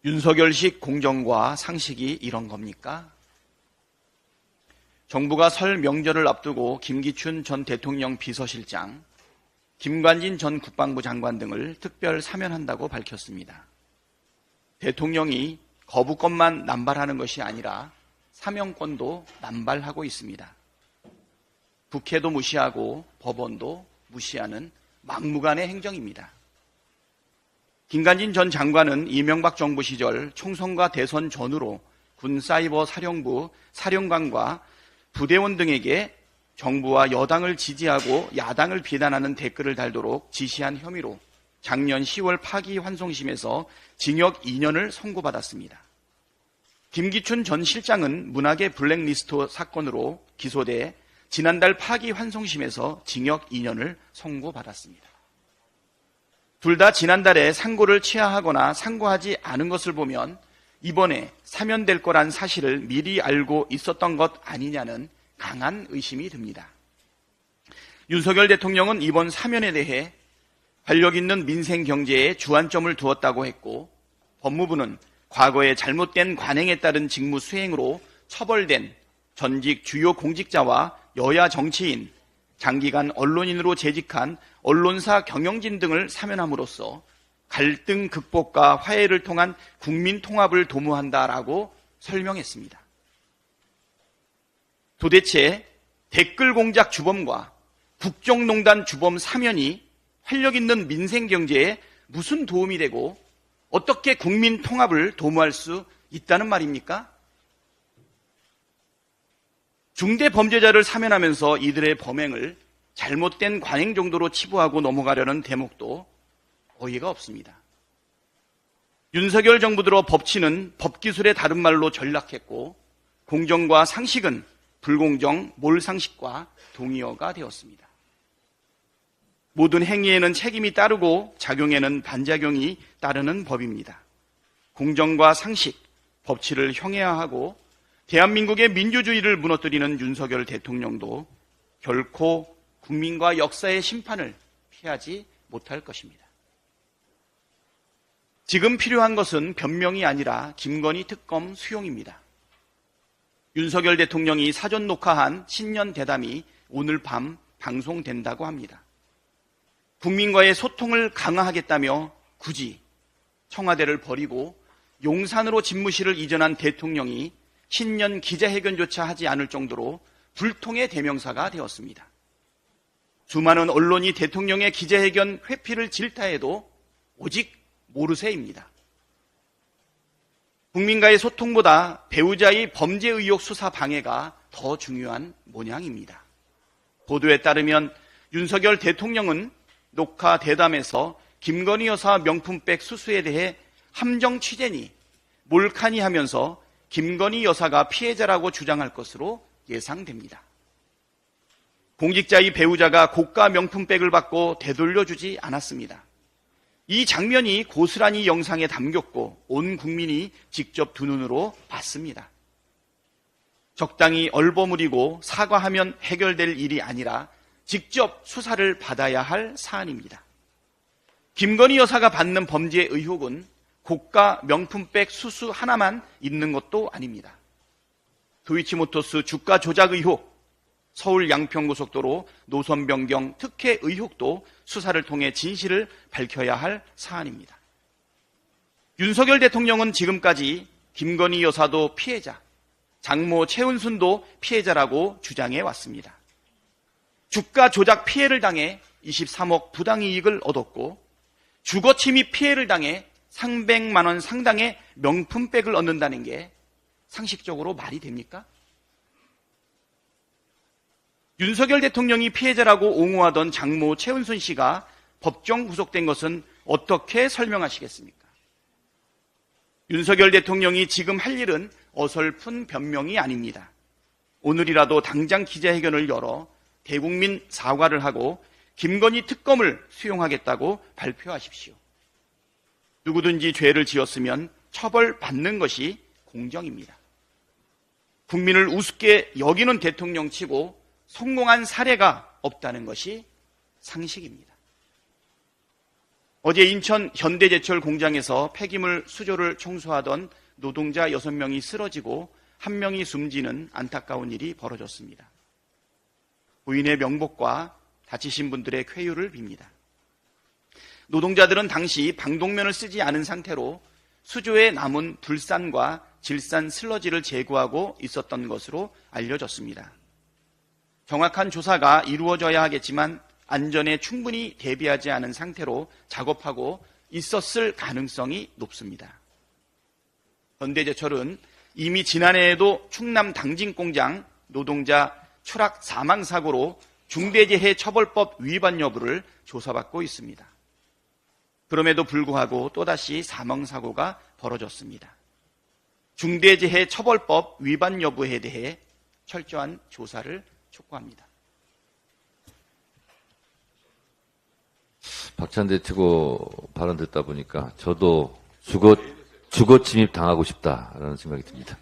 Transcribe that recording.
윤석열식 공정과 상식이 이런 겁니까? 정부가 설 명절을 앞두고 김기춘 전 대통령 비서실장, 김관진 전 국방부 장관 등을 특별 사면한다고 밝혔습니다. 대통령이 거부권만 남발하는 것이 아니라 사면권도 남발하고 있습니다. 국회도 무시하고 법원도 무시하는 막무가내 행정입니다. 김관진 전 장관은 이명박 정부 시절 총선과 대선 전후로 군사이버사령부 사령관과 부대원 등에게 정부와 여당을 지지하고 야당을 비난하는 댓글을 달도록 지시한 혐의로 작년 10월 파기환송심에서 징역 2년을 선고받았습니다. 김기춘 전 실장은 문학의 블랙리스트 사건으로 기소돼 지난달 파기환송심에서 징역 2년을 선고받았습니다. 둘 다 지난달에 상고를 취하하거나 상고하지 않은 것을 보면 이번에 사면될 거란 사실을 미리 알고 있었던 것 아니냐는 강한 의심이 듭니다. 윤석열 대통령은 이번 사면에 대해 활력 있는 민생 경제에 주안점을 두었다고 했고, 법무부는 과거에 잘못된 관행에 따른 직무 수행으로 처벌된 전직 주요 공직자와 여야 정치인, 장기간 언론인으로 재직한 언론사 경영진 등을 사면함으로써 갈등 극복과 화해를 통한 국민 통합을 도모한다라고 설명했습니다. 도대체 댓글 공작 주범과 국정농단 주범 사면이 활력 있는 민생 경제에 무슨 도움이 되고 어떻게 국민 통합을 도모할 수 있다는 말입니까? 중대 범죄자를 사면하면서 이들의 범행을 잘못된 관행 정도로 치부하고 넘어가려는 대목도 어이가 없습니다. 윤석열 정부 들어 법치는 법기술의 다른 말로 전락했고, 공정과 상식은 불공정, 몰상식과 동의어가 되었습니다. 모든 행위에는 책임이 따르고 작용에는 반작용이 따르는 법입니다. 공정과 상식, 법치를 형해화하고 대한민국의 민주주의를 무너뜨리는 윤석열 대통령도 결코 국민과 역사의 심판을 피하지 못할 것입니다. 지금 필요한 것은 변명이 아니라 김건희 특검 수용입니다. 윤석열 대통령이 사전 녹화한 신년 대담이 오늘 밤 방송된다고 합니다. 국민과의 소통을 강화하겠다며 굳이 청와대를 버리고 용산으로 집무실을 이전한 대통령이 신년 기자회견조차 하지 않을 정도로 불통의 대명사가 되었습니다. 수많은 언론이 대통령의 기자회견 회피를 질타해도 오직 모르쇠입니다. 국민과의 소통보다 배우자의 범죄 의혹 수사 방해가 더 중요한 모양입니다. 보도에 따르면 윤석열 대통령은 녹화 대담에서 김건희 여사 명품백 수수에 대해 함정 취재니 몰카니 하면서 김건희 여사가 피해자라고 주장할 것으로 예상됩니다. 공직자의 배우자가 고가 명품백을 받고 되돌려주지 않았습니다. 이 장면이 고스란히 영상에 담겼고 온 국민이 직접 두 눈으로 봤습니다. 적당히 얼버무리고 사과하면 해결될 일이 아니라 직접 수사를 받아야 할 사안입니다. 김건희 여사가 받는 범죄 의혹은 고가 명품백 수수 하나만 있는 것도 아닙니다. 도이치모터스 주가 조작 의혹, 서울 양평고속도로 노선 변경 특혜 의혹도 수사를 통해 진실을 밝혀야 할 사안입니다. 윤석열 대통령은 지금까지 김건희 여사도 피해자, 장모 최은순도 피해자라고 주장해 왔습니다. 주가 조작 피해를 당해 23억 부당이익을 얻었고 주거 침입 피해를 당해 300만 원 상당의 명품백을 얻는다는 게 상식적으로 말이 됩니까? 윤석열 대통령이 피해자라고 옹호하던 장모 최은순 씨가 법정 구속된 것은 어떻게 설명하시겠습니까? 윤석열 대통령이 지금 할 일은 어설픈 변명이 아닙니다. 오늘이라도 당장 기자회견을 열어 대국민 사과를 하고 김건희 특검을 수용하겠다고 발표하십시오. 누구든지 죄를 지었으면 처벌받는 것이 공정입니다. 국민을 우습게 여기는 대통령치고 성공한 사례가 없다는 것이 상식입니다. 어제 인천 현대제철 공장에서 폐기물 수조를 청소하던 노동자 6명이 쓰러지고 1명이 숨지는 안타까운 일이 벌어졌습니다. 부인의 명복과 다치신 분들의 쾌유를 빕니다. 노동자들은 당시 방독면을 쓰지 않은 상태로 수조에 남은 불산과 질산 슬러지를 제거하고 있었던 것으로 알려졌습니다. 정확한 조사가 이루어져야 하겠지만 안전에 충분히 대비하지 않은 상태로 작업하고 있었을 가능성이 높습니다. 현대제철은 이미 지난해에도 충남 당진공장 노동자 추락 사망사고로 중대재해처벌법 위반 여부를 조사받고 있습니다. 그럼에도 불구하고 또다시 사망사고가 벌어졌습니다. 중대재해처벌법 위반 여부에 대해 철저한 조사를 촉구합니다. 박찬대 최고 발언 듣다 보니까 저도 주거 침입 당하고 싶다라는 생각이 듭니다.